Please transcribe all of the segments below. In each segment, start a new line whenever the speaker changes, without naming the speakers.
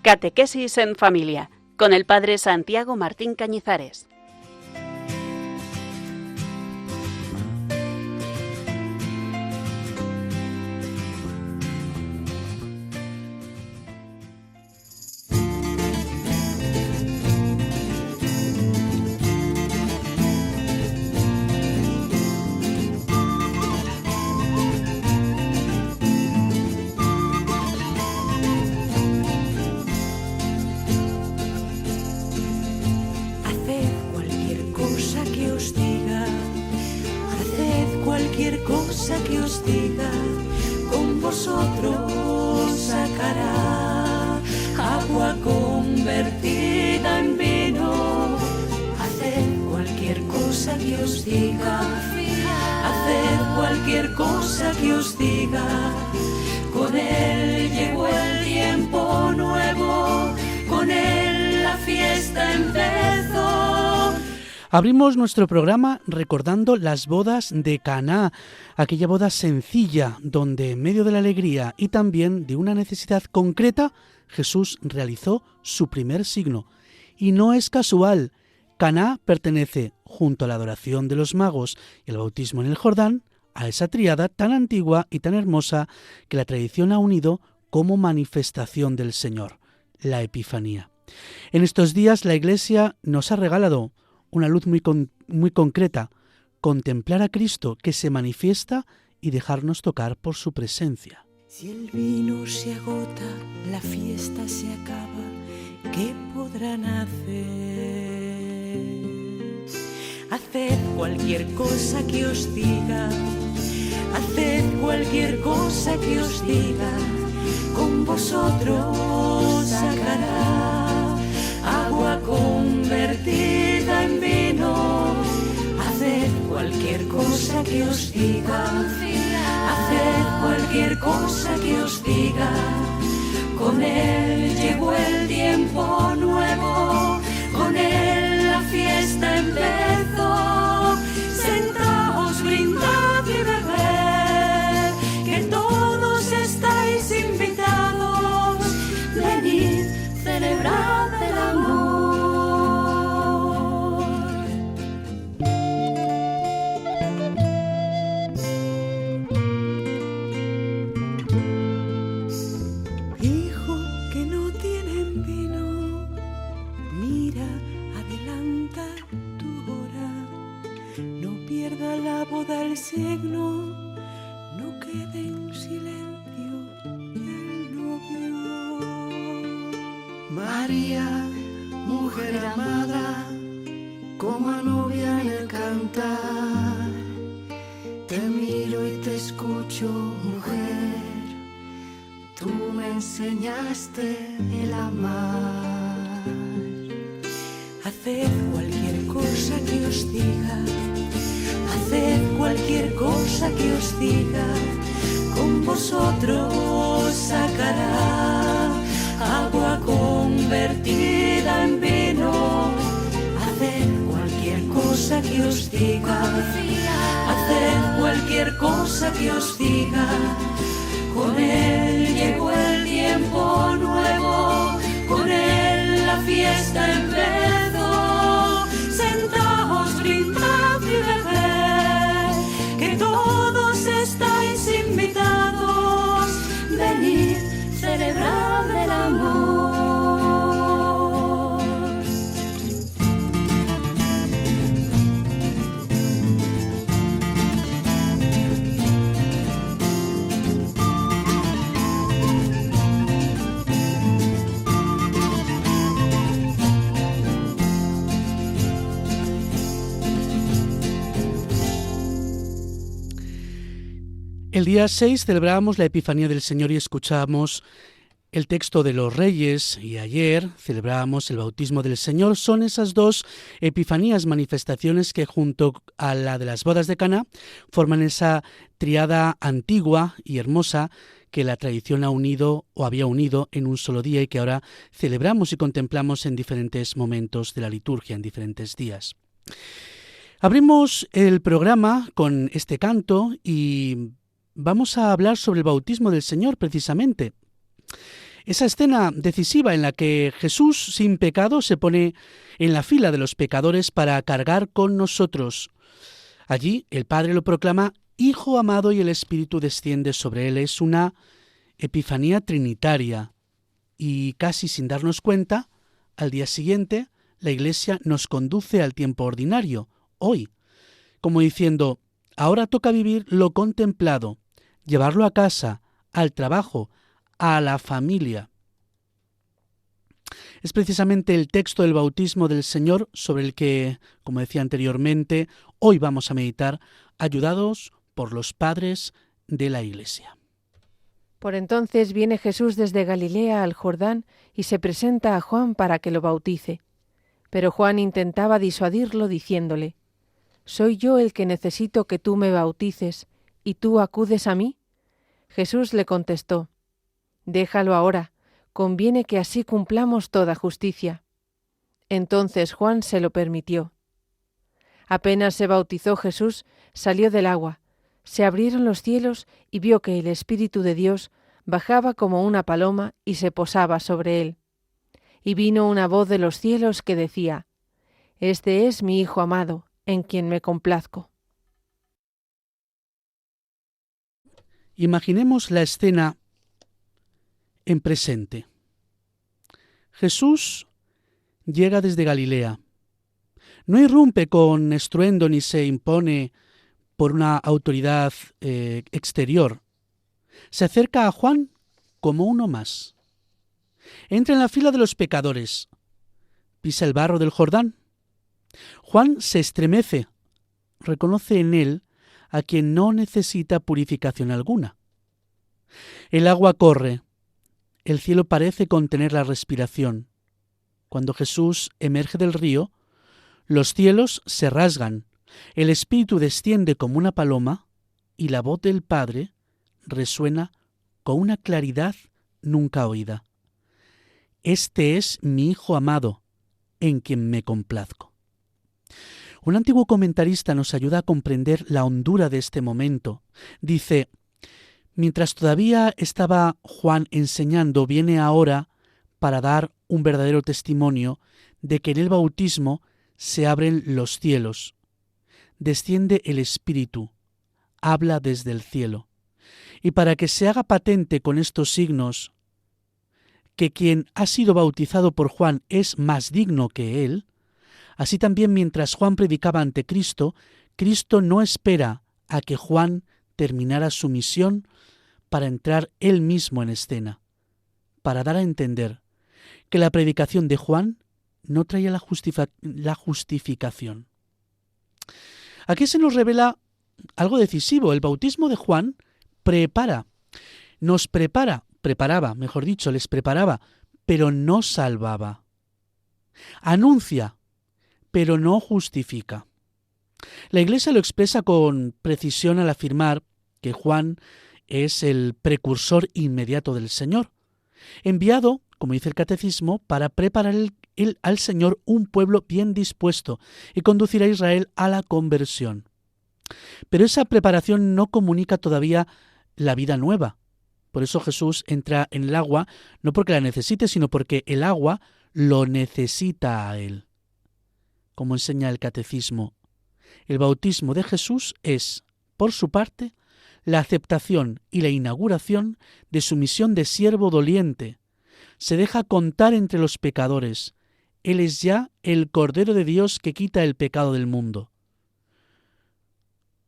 Catequesis en Familia, con el Padre Santiago Martín Cañizares.
Que os diga, con vosotros sacará agua convertida en vino. Haced cualquier cosa que os diga, haced cualquier cosa que os diga. Con él llegó el tiempo nuevo, con él la fiesta empezó.
Abrimos nuestro programa recordando las bodas de Caná, aquella boda sencilla donde en medio de la alegría y también de una necesidad concreta, Jesús realizó su primer signo. Y no es casual, Caná pertenece, junto a la adoración de los magos y el bautismo en el Jordán, a esa tríada tan antigua y tan hermosa que la tradición ha unido como manifestación del Señor, la Epifanía. En estos días la Iglesia nos ha regalado una luz muy concreta, contemplar a Cristo que se manifiesta y dejarnos tocar por su presencia.
Si el vino se agota, la fiesta se acaba, ¿qué podrán hacer? Haced cualquier cosa que os diga, haced cualquier cosa que os diga, con vosotros sacará agua convertida en vino. Haced cualquier cosa que os diga, haced cualquier cosa que os diga. Con él llegó el tiempo nuevo, con él la fiesta empezó. Sentaos, brindad y bebed, que todos estáis invitados. Venid, celebrad el amor. Hijo que no tienen vino, mira, adelanta tu hora. No pierda la boda el signo, no quede en silencio el novio.
María, mujer amada, como a novia en el cantar, te miro y te escucho, mujer, tú me enseñaste el amar.
Haced cualquier cosa que os diga, haced cualquier cosa que os diga, con vosotros sacará agua convertida en vino. Haced cualquier cosa que os diga, haced cualquier cosa que os diga. Con él llegó el tiempo nuevo, con él la fiesta empezó. Sentaos, brindad y bebed, que todos estáis invitados. Venid, celebrad el amor.
El día 6 celebrábamos la Epifanía del Señor y escuchamos el texto de los Reyes, y ayer celebrábamos el bautismo del Señor. Son esas dos epifanías, manifestaciones que junto a la de las bodas de Caná forman esa triada antigua y hermosa que la tradición ha unido o había unido en un solo día y que ahora celebramos y contemplamos en diferentes momentos de la liturgia, en diferentes días. Abrimos el programa con este canto y vamos a hablar sobre el bautismo del Señor precisamente. Esa escena decisiva en la que Jesús sin pecado se pone en la fila de los pecadores para cargar con nosotros. Allí el Padre lo proclama Hijo amado y el Espíritu desciende sobre él. Es una epifanía trinitaria y casi sin darnos cuenta, al día siguiente la Iglesia nos conduce al tiempo ordinario, hoy, como diciendo, ahora toca vivir lo contemplado, llevarlo a casa, al trabajo, a la familia. Es precisamente el texto del bautismo del Señor sobre el que, como decía anteriormente, hoy vamos a meditar, ayudados por los padres de la Iglesia.
Por entonces viene Jesús desde Galilea al Jordán y se presenta a Juan para que lo bautice. Pero Juan intentaba disuadirlo diciéndole, ¿soy yo el que necesito que tú me bautices y tú acudes a mí? Jesús le contestó, déjalo ahora, conviene que así cumplamos toda justicia. Entonces Juan se lo permitió. Apenas se bautizó Jesús, salió del agua, se abrieron los cielos y vio que el Espíritu de Dios bajaba como una paloma y se posaba sobre él. Y vino una voz de los cielos que decía, Este es mi Hijo amado, en quien me complazco.
Imaginemos la escena en presente. Jesús llega desde Galilea. No irrumpe con estruendo ni se impone por una autoridad exterior. Se acerca a Juan como uno más. Entra en la fila de los pecadores. Pisa el barro del Jordán. Juan se estremece. Reconoce en él a quien no necesita purificación alguna. El agua corre. El cielo parece contener la respiración. Cuando Jesús emerge del río, los cielos se rasgan, el Espíritu desciende como una paloma y la voz del Padre resuena con una claridad nunca oída. Este es mi Hijo amado, en quien me complazco. Un antiguo comentarista nos ayuda a comprender la hondura de este momento. Dice, mientras todavía estaba Juan enseñando, viene ahora para dar un verdadero testimonio de que en el bautismo se abren los cielos, desciende el Espíritu, habla desde el cielo. Y para que se haga patente con estos signos que quien ha sido bautizado por Juan es más digno que él, así también mientras Juan predicaba ante Cristo, Cristo no espera a que Juan terminara su misión para entrar él mismo en escena, para dar a entender que la predicación de Juan no traía la justificación. Aquí se nos revela algo decisivo. El bautismo de Juan les preparaba, pero no salvaba. Anuncia, pero no justifica. La Iglesia lo expresa con precisión al afirmar que Juan es el precursor inmediato del Señor, enviado, como dice el Catecismo, para preparar al Señor un pueblo bien dispuesto y conducir a Israel a la conversión. Pero esa preparación no comunica todavía la vida nueva. Por eso Jesús entra en el agua, no porque la necesite, sino porque el agua lo necesita a él. Como enseña el Catecismo, el bautismo de Jesús es, por su parte, la aceptación y la inauguración de su misión de siervo doliente. Se deja contar entre los pecadores. Él es ya el Cordero de Dios que quita el pecado del mundo.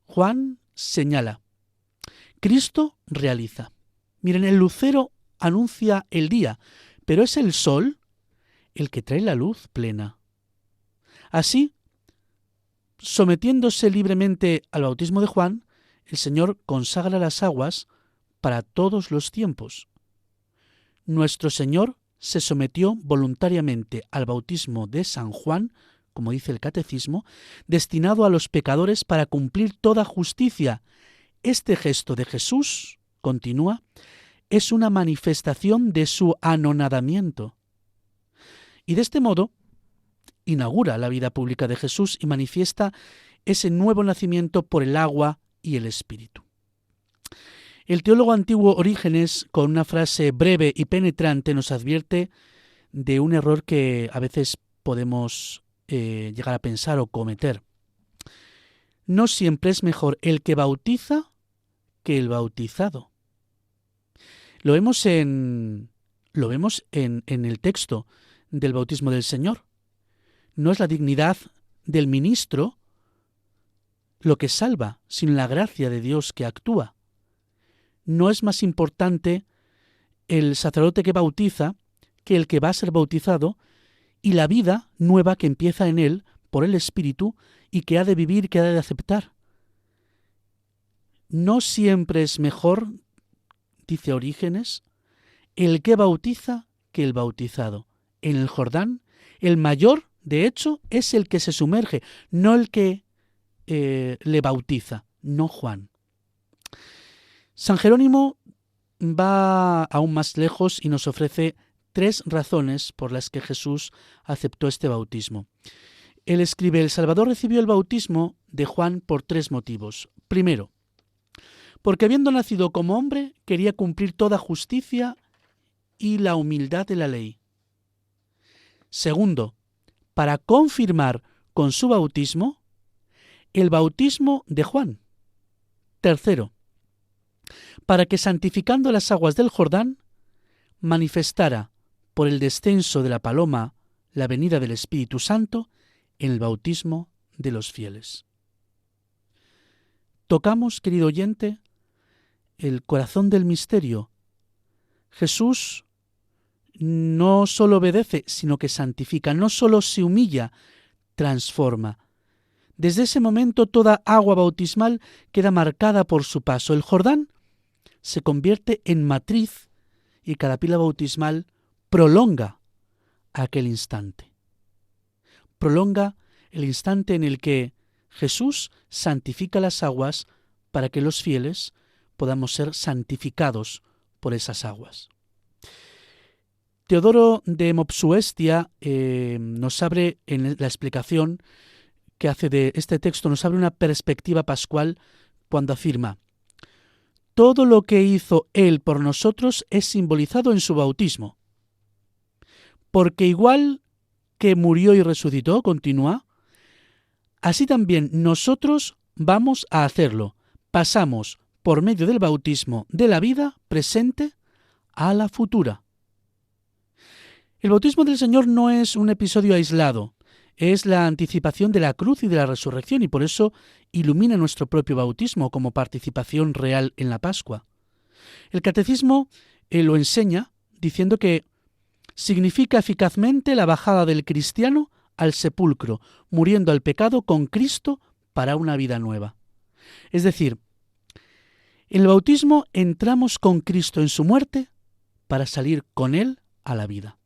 Juan señala. Cristo realiza. Miren, el lucero anuncia el día, pero es el sol el que trae la luz plena. Así, sometiéndose libremente al bautismo de Juan, el Señor consagra las aguas para todos los tiempos. Nuestro Señor se sometió voluntariamente al bautismo de San Juan, como dice el Catecismo, destinado a los pecadores para cumplir toda justicia. Este gesto de Jesús, continúa, es una manifestación de su anonadamiento. Y de este modo, inaugura la vida pública de Jesús y manifiesta ese nuevo nacimiento por el agua y el Espíritu. El teólogo antiguo Orígenes, con una frase breve y penetrante, nos advierte de un error que a veces podemos llegar a pensar o cometer. No siempre es mejor el que bautiza que el bautizado. Lo vemos en el texto del bautismo del Señor. No es la dignidad del ministro lo que salva, sino la gracia de Dios que actúa. No es más importante el sacerdote que bautiza que el que va a ser bautizado y la vida nueva que empieza en él por el Espíritu y que ha de vivir, que ha de aceptar. No siempre es mejor, dice Orígenes, el que bautiza que el bautizado. En el Jordán, el mayor, de hecho, es el que se sumerge, no el que le bautiza, no Juan. San Jerónimo va aún más lejos y nos ofrece 3 razones por las que Jesús aceptó este bautismo. Él escribe: el Salvador recibió el bautismo de Juan por 3 motivos. Primero, porque habiendo nacido como hombre, quería cumplir toda justicia y la humildad de la ley. Segundo, para confirmar con su bautismo el bautismo de Juan. Tercero, para que santificando las aguas del Jordán, manifestara por el descenso de la paloma la venida del Espíritu Santo en el bautismo de los fieles. Tocamos, querido oyente, el corazón del misterio. Jesús no solo obedece, sino que santifica, no solo se humilla, transforma. Desde ese momento toda agua bautismal queda marcada por su paso. El Jordán se convierte en matriz y cada pila bautismal prolonga aquel instante. Prolonga el instante en el que Jesús santifica las aguas para que los fieles podamos ser santificados por esas aguas. Teodoro de Mopsuestia nos abre en la explicación que hace de este texto, nos abre una perspectiva pascual cuando afirma: todo lo que hizo Él por nosotros es simbolizado en su bautismo. Porque igual que murió y resucitó, continúa, así también nosotros vamos a hacerlo. Pasamos por medio del bautismo de la vida presente a la futura. El bautismo del Señor no es un episodio aislado, es la anticipación de la cruz y de la resurrección, y por eso ilumina nuestro propio bautismo como participación real en la Pascua. El Catecismo lo enseña diciendo que significa eficazmente la bajada del cristiano al sepulcro, muriendo al pecado con Cristo para una vida nueva. Es decir, en el bautismo entramos con Cristo en su muerte para salir con Él a la vida.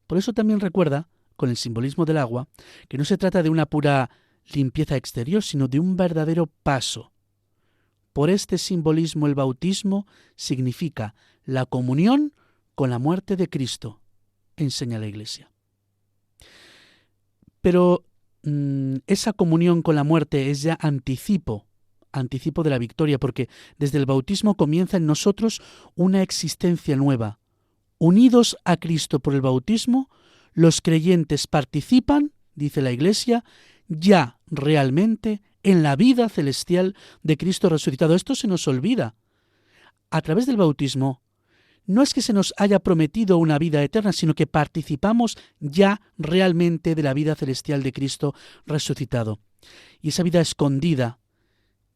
Por eso también recuerda, con el simbolismo del agua, que no se trata de una pura limpieza exterior, sino de un verdadero paso. Por este simbolismo el bautismo significa la comunión con la muerte de Cristo, enseña la Iglesia. Pero esa comunión con la muerte es ya anticipo de la victoria, porque desde el bautismo comienza en nosotros una existencia nueva. Unidos a Cristo por el bautismo, los creyentes participan, dice la Iglesia, ya realmente en la vida celestial de Cristo resucitado. Esto se nos olvida. A través del bautismo, no es que se nos haya prometido una vida eterna, sino que participamos ya realmente de la vida celestial de Cristo resucitado. Y esa vida escondida,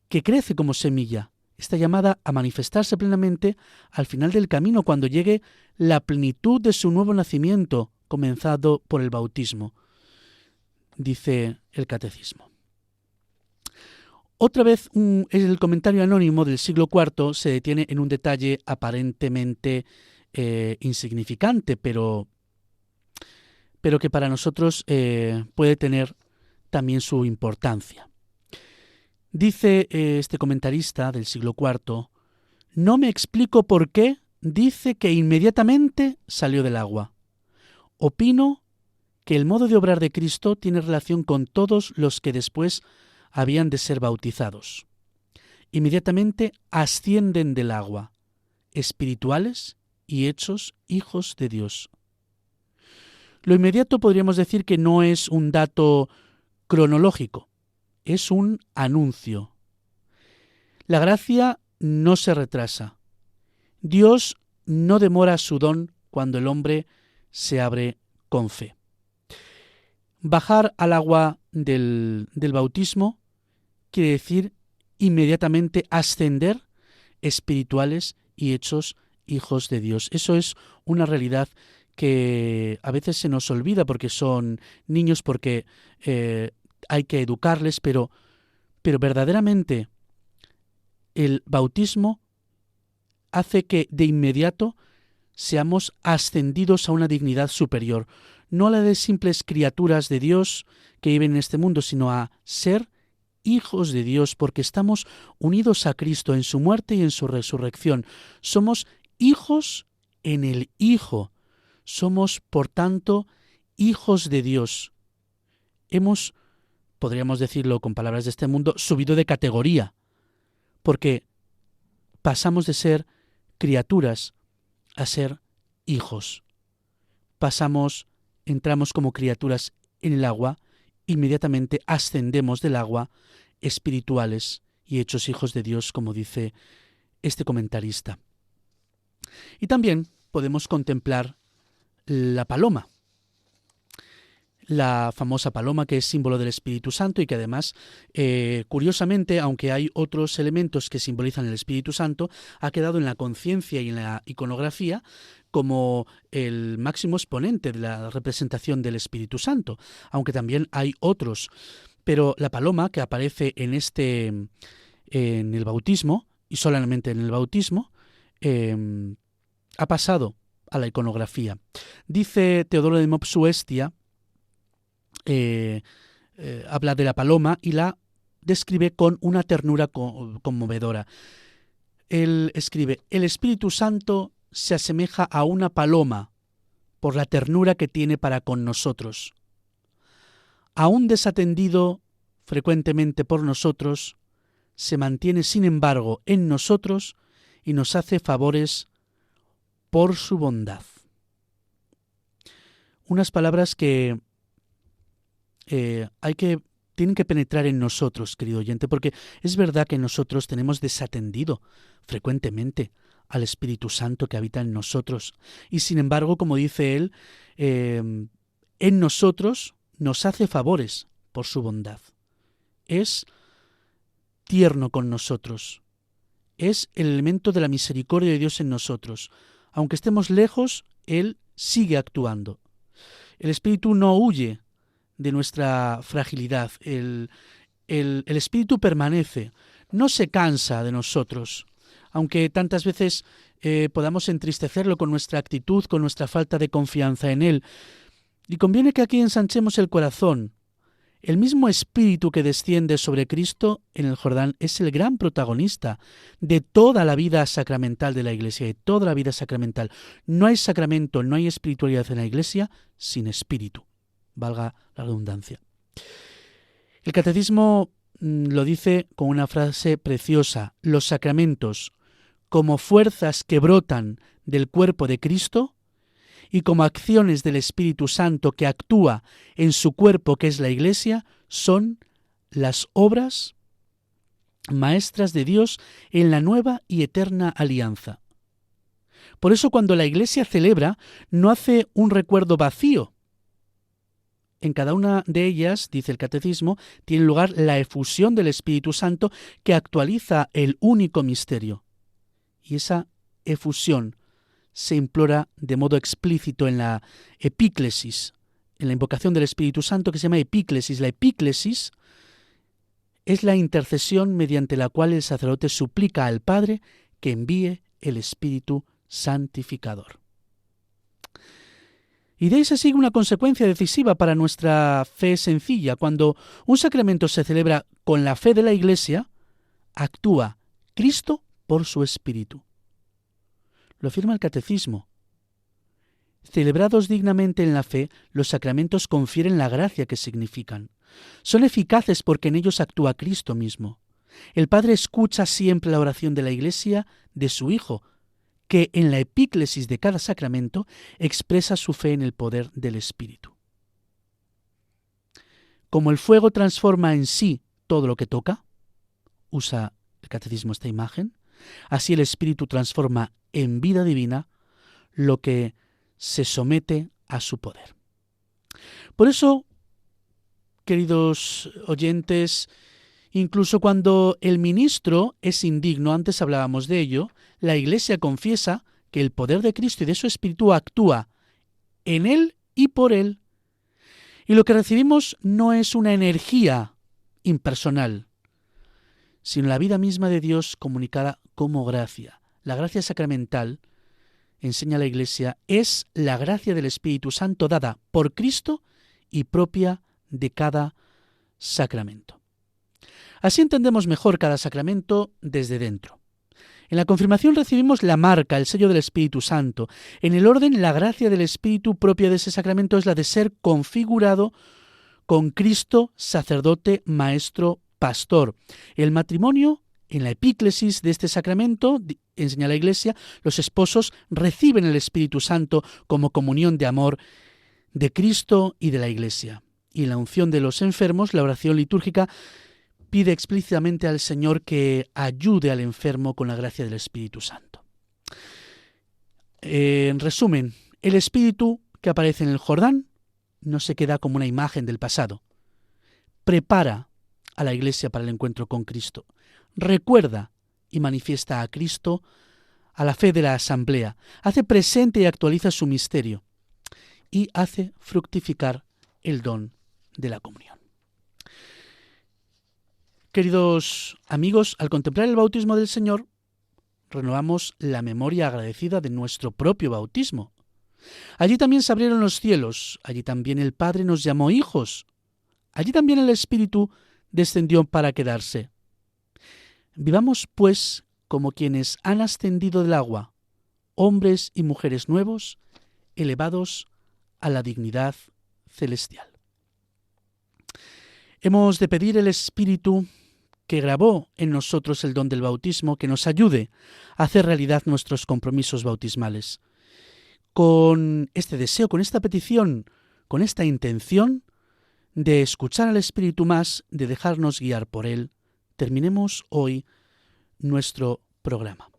que crece como semilla, está llamada a manifestarse plenamente al final del camino, cuando llegue la plenitud de su nuevo nacimiento, comenzado por el bautismo, dice el Catecismo. Otra vez, el comentario anónimo del siglo IV se detiene en un detalle aparentemente insignificante, pero que para nosotros puede tener también su importancia. Dice este comentarista del siglo IV: no me explico por qué dice que inmediatamente salió del agua. Opino que el modo de obrar de Cristo tiene relación con todos los que después habían de ser bautizados. inmediatamente ascienden del agua, espirituales y hechos hijos de Dios. Lo inmediato podríamos decir que no es un dato cronológico, es un anuncio. La gracia no se retrasa. Dios no demora su don cuando el hombre se abre con fe. Bajar al agua del bautismo quiere decir inmediatamente ascender espirituales y hechos hijos de Dios. Eso es una realidad que a veces se nos olvida porque son niños, porque hay que educarles, pero verdaderamente el bautismo hace que de inmediato seamos ascendidos a una dignidad superior, no a la de simples criaturas de Dios que viven en este mundo, sino a ser hijos de Dios, porque estamos unidos a Cristo en su muerte y en su resurrección. Somos hijos en el Hijo. Somos, por tanto, hijos de Dios. Hemos, podríamos decirlo con palabras de este mundo, subido de categoría, porque pasamos de ser criaturas a ser hijos. Entramos como criaturas en el agua, inmediatamente ascendemos del agua, espirituales y hechos hijos de Dios, como dice este comentarista. Y también podemos contemplar la paloma, la famosa paloma que es símbolo del Espíritu Santo y que además, curiosamente, aunque hay otros elementos que simbolizan el Espíritu Santo, ha quedado en la conciencia y en la iconografía como el máximo exponente de la representación del Espíritu Santo, aunque también hay otros. Pero la paloma que aparece en el bautismo, y solamente en el bautismo, ha pasado a la iconografía. Dice Teodoro de Mopsuestia, habla de la paloma y la describe con una ternura conmovedora. Él escribe: el Espíritu Santo se asemeja a una paloma por la ternura que tiene para con nosotros. Aún desatendido frecuentemente por nosotros, se mantiene sin embargo en nosotros y nos hace favores por su bondad. Unas palabras que tienen que penetrar en nosotros, querido oyente, porque es verdad que nosotros tenemos desatendido frecuentemente al Espíritu Santo que habita en nosotros. Y sin embargo, como dice él, en nosotros nos hace favores por su bondad. Es tierno con nosotros. Es el elemento de la misericordia de Dios en nosotros. Aunque estemos lejos, Él sigue actuando. El Espíritu no huye de nuestra fragilidad. El Espíritu permanece, no se cansa de nosotros, aunque tantas veces podamos entristecerlo con nuestra actitud, con nuestra falta de confianza en Él. Y conviene que aquí ensanchemos el corazón. El mismo Espíritu que desciende sobre Cristo en el Jordán es el gran protagonista de toda la vida sacramental de la Iglesia, de toda la vida sacramental. No hay sacramento, no hay espiritualidad en la Iglesia sin Espíritu, valga la redundancia. El Catecismo lo dice con una frase preciosa: los sacramentos, como fuerzas que brotan del cuerpo de Cristo y como acciones del Espíritu Santo que actúa en su cuerpo, que es la Iglesia, son las obras maestras de Dios en la nueva y eterna alianza. Por eso, cuando la Iglesia celebra, no hace un recuerdo vacío. En cada una de ellas, dice el Catecismo, tiene lugar la efusión del Espíritu Santo que actualiza el único misterio. Y esa efusión se implora de modo explícito en la epíclesis, en la invocación del Espíritu Santo, que se llama epíclesis. La epíclesis es la intercesión mediante la cual el sacerdote suplica al Padre que envíe el Espíritu santificador. Y de ahí se sigue una consecuencia decisiva para nuestra fe sencilla. Cuando un sacramento se celebra con la fe de la Iglesia, actúa Cristo por su Espíritu. Lo afirma el Catecismo. Celebrados dignamente en la fe, los sacramentos confieren la gracia que significan. Son eficaces porque en ellos actúa Cristo mismo. El Padre escucha siempre la oración de la Iglesia de su Hijo, que en la epíclesis de cada sacramento expresa su fe en el poder del Espíritu. Como el fuego transforma en sí todo lo que toca, usa el Catecismo esta imagen, así el Espíritu transforma en vida divina lo que se somete a su poder. Por eso, queridos oyentes, incluso cuando el ministro es indigno, antes hablábamos de ello, la Iglesia confiesa que el poder de Cristo y de su Espíritu actúa en él y por él. Y lo que recibimos no es una energía impersonal, sino la vida misma de Dios comunicada como gracia. La gracia sacramental, enseña la Iglesia, es la gracia del Espíritu Santo dada por Cristo y propia de cada sacramento. Así entendemos mejor cada sacramento desde dentro. En la confirmación recibimos la marca, el sello del Espíritu Santo. En el orden, la gracia del Espíritu propia de ese sacramento es la de ser configurado con Cristo, sacerdote, maestro, pastor. El matrimonio, en la epíclesis de este sacramento, enseña la Iglesia, los esposos reciben el Espíritu Santo como comunión de amor de Cristo y de la Iglesia. Y en la unción de los enfermos, la oración litúrgica pide explícitamente al Señor que ayude al enfermo con la gracia del Espíritu Santo. En resumen, el Espíritu que aparece en el Jordán no se queda como una imagen del pasado. Prepara a la Iglesia para el encuentro con Cristo. Recuerda y manifiesta a Cristo a la fe de la asamblea. Hace presente y actualiza su misterio. Y hace fructificar el don de la comunión. Queridos amigos, al contemplar el bautismo del Señor, renovamos la memoria agradecida de nuestro propio bautismo. Allí también se abrieron los cielos, allí también el Padre nos llamó hijos, allí también el Espíritu descendió para quedarse. Vivamos, pues, como quienes han ascendido del agua, hombres y mujeres nuevos, elevados a la dignidad celestial. Hemos de pedir el Espíritu que grabó en nosotros el don del bautismo, que nos ayude a hacer realidad nuestros compromisos bautismales. Con este deseo, con esta petición, con esta intención de escuchar al Espíritu más, de dejarnos guiar por él, terminemos hoy nuestro programa.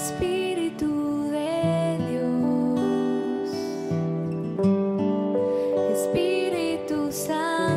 Espíritu Santo.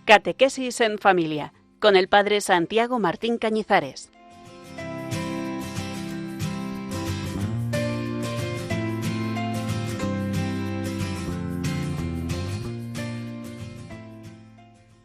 Catequesis en Familia, con el Padre Santiago Martín Cañizares.